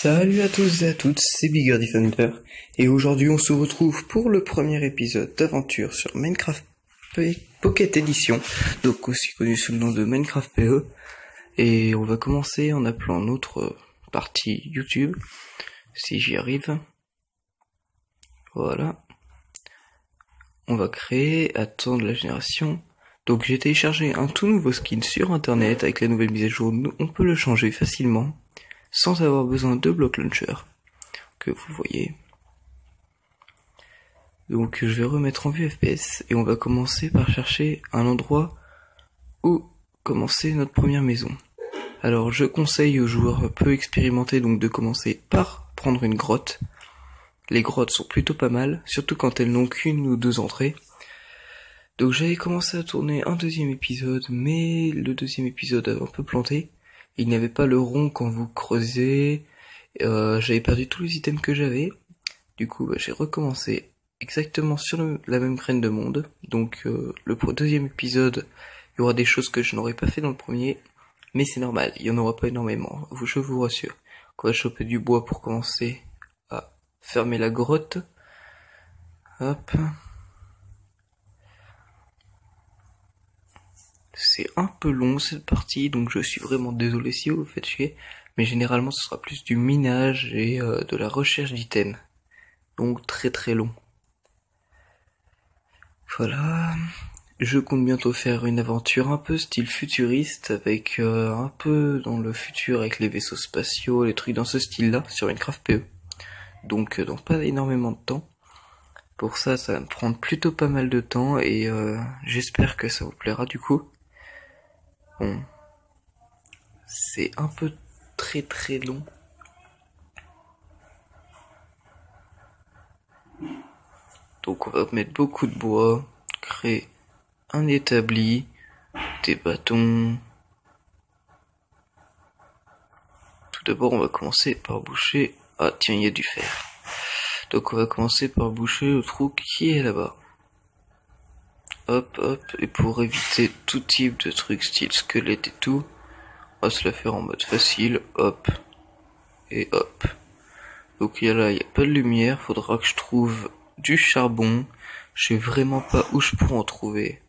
Salut à tous et à toutes, c'est Bigger Defender, et aujourd'hui on se retrouve pour le premier épisode d'aventure sur Minecraft Pocket Edition, donc aussi connu sous le nom de Minecraft PE, et on va commencer en appelant notre partie YouTube, si j'y arrive. Voilà. On va créer, attendre la génération. Donc j'ai téléchargé un tout nouveau skin sur internet avec la nouvelle mise à jour, on peut le changer facilement, sans avoir besoin de block launcher, que vous voyez. Donc je vais remettre en vue FPS et on va commencer par chercher un endroit où commencer notre première maison. Alors je conseille aux joueurs peu expérimentés donc de commencer par prendre une grotte. Les grottes sont plutôt pas mal, surtout quand elles n'ont qu'une ou deux entrées. Donc j'avais commencé à tourner un deuxième épisode, mais le deuxième épisode avait un peu planté. Il n'y avait pas le rond quand vous creusez, j'avais perdu tous les items que j'avais. Du coup j'ai recommencé exactement sur la même graine de monde. Donc le deuxième épisode, il y aura des choses que je n'aurais pas fait dans le premier, mais c'est normal, il n'y en aura pas énormément, je vous rassure. On va choper du bois pour commencer à fermer la grotte. Hop. C'est un peu long cette partie, donc je suis vraiment désolé si vous faites chier, mais généralement ce sera plus du minage et de la recherche d'items. Donc très très long. Voilà, je compte bientôt faire une aventure un peu style futuriste, avec un peu dans le futur avec les vaisseaux spatiaux, les trucs dans ce style-là, sur Minecraft PE. Donc dans pas énormément de temps. Pour ça, ça va me prendre plutôt pas mal de temps et j'espère que ça vous plaira du coup. Bon, c'est un peu très très long. Donc on va mettre beaucoup de bois, créer un établi, des bâtons. Tout d'abord on va commencer par boucher... Ah tiens, il y a du fer. Donc on va commencer par boucher le trou qui est là-bas. Hop hop, et pour éviter tout type de trucs style squelette et tout, on va se la faire en mode facile, hop, et hop. Donc là, il n'y a pas de lumière, faudra que je trouve du charbon, je sais vraiment pas où je pourrais en trouver.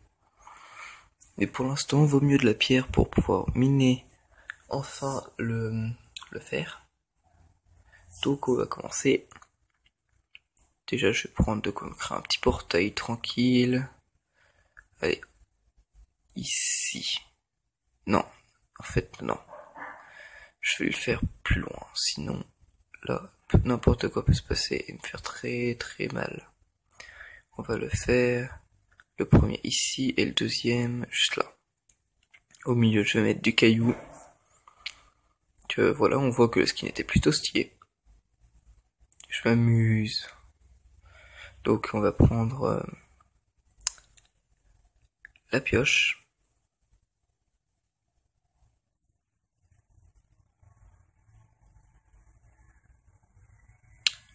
Mais pour l'instant, il vaut mieux de la pierre pour pouvoir miner enfin le fer. Donc on va commencer. Déjà, je vais prendre de quoi me créer un petit portail tranquille. Allez, ici. Non, en fait non. Je vais le faire plus loin, sinon là, n'importe quoi peut se passer et me faire très très mal. On va le faire, le premier ici et le deuxième juste là. Au milieu, je vais mettre du caillou. Que voilà, on voit que le skin était plutôt stylé. Je m'amuse. Donc on va prendre la pioche.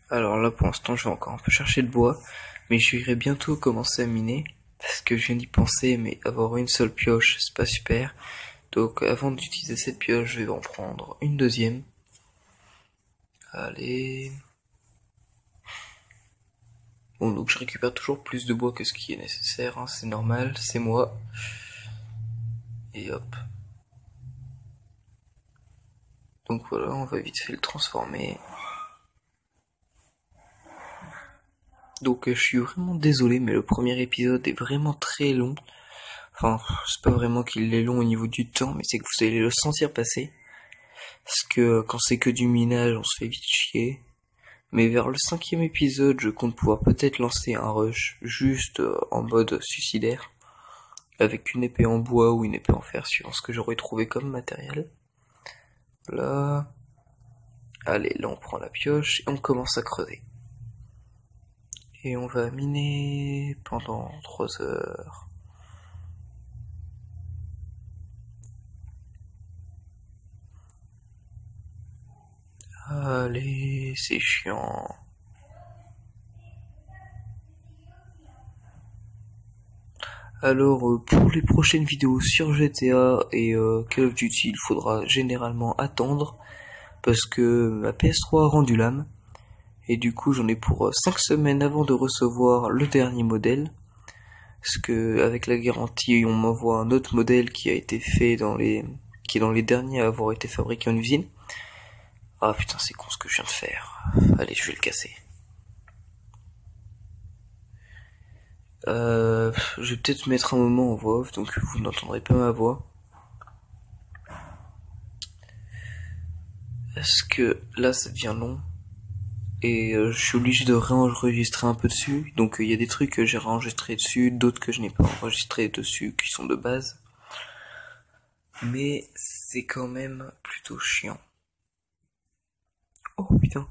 Alors là pour l'instant je vais encore un peu chercher de bois, mais j'irai bientôt commencer à miner, parce que je viens d'y penser, mais avoir une seule pioche c'est pas super. Donc avant d'utiliser cette pioche je vais en prendre une deuxième. Allez. Bon donc je récupère toujours plus de bois que ce qui est nécessaire, hein, c'est normal, c'est moi. Et hop. Donc voilà, on va vite fait le transformer. Donc je suis vraiment désolé, mais le premier épisode est vraiment très long. Enfin, c'est pas vraiment qu'il est long au niveau du temps, mais c'est que vous allez le sentir passer. Parce que quand c'est que du minage, on se fait vite chier. Mais vers le 5e épisode, je compte pouvoir peut-être lancer un rush, juste en mode suicidaire. Avec une épée en bois ou une épée en fer, suivant ce que j'aurais trouvé comme matériel. Là. Allez, là on prend la pioche et on commence à creuser. Et on va miner pendant 3 heures. Allez, c'est chiant. Alors, pour les prochaines vidéos sur GTA et Call of Duty, il faudra généralement attendre. parce que ma PS3 a rendu l'âme. Et du coup, j'en ai pour 5 semaines avant de recevoir le dernier modèle. Parce que avec la garantie, on m'envoie un autre modèle qui a été fait qui est dans les derniers à avoir été fabriqués en usine. Ah putain, c'est con ce que je viens de faire. Allez, je vais le casser. Je vais peut-être mettre un moment en voix off, donc vous n'entendrez pas ma voix. Parce que là, ça devient long. Et je suis obligé de réenregistrer un peu dessus. Donc il y a des trucs que j'ai réenregistrés dessus, d'autres que je n'ai pas enregistrés dessus, qui sont de base. Mais c'est quand même plutôt chiant. Oh putain.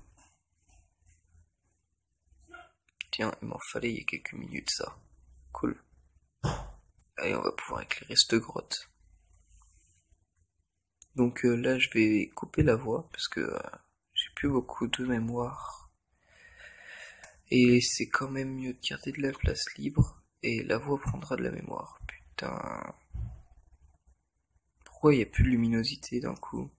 Tiens, il m'en fallait il y a quelques minutes ça. Cool. Allez, on va pouvoir éclairer cette grotte. Donc là, je vais couper la voix parce que j'ai plus beaucoup de mémoire. Et c'est quand même mieux de garder de la place libre et la voix prendra de la mémoire. Putain. Pourquoi il n'y a plus de luminosité d'un coup?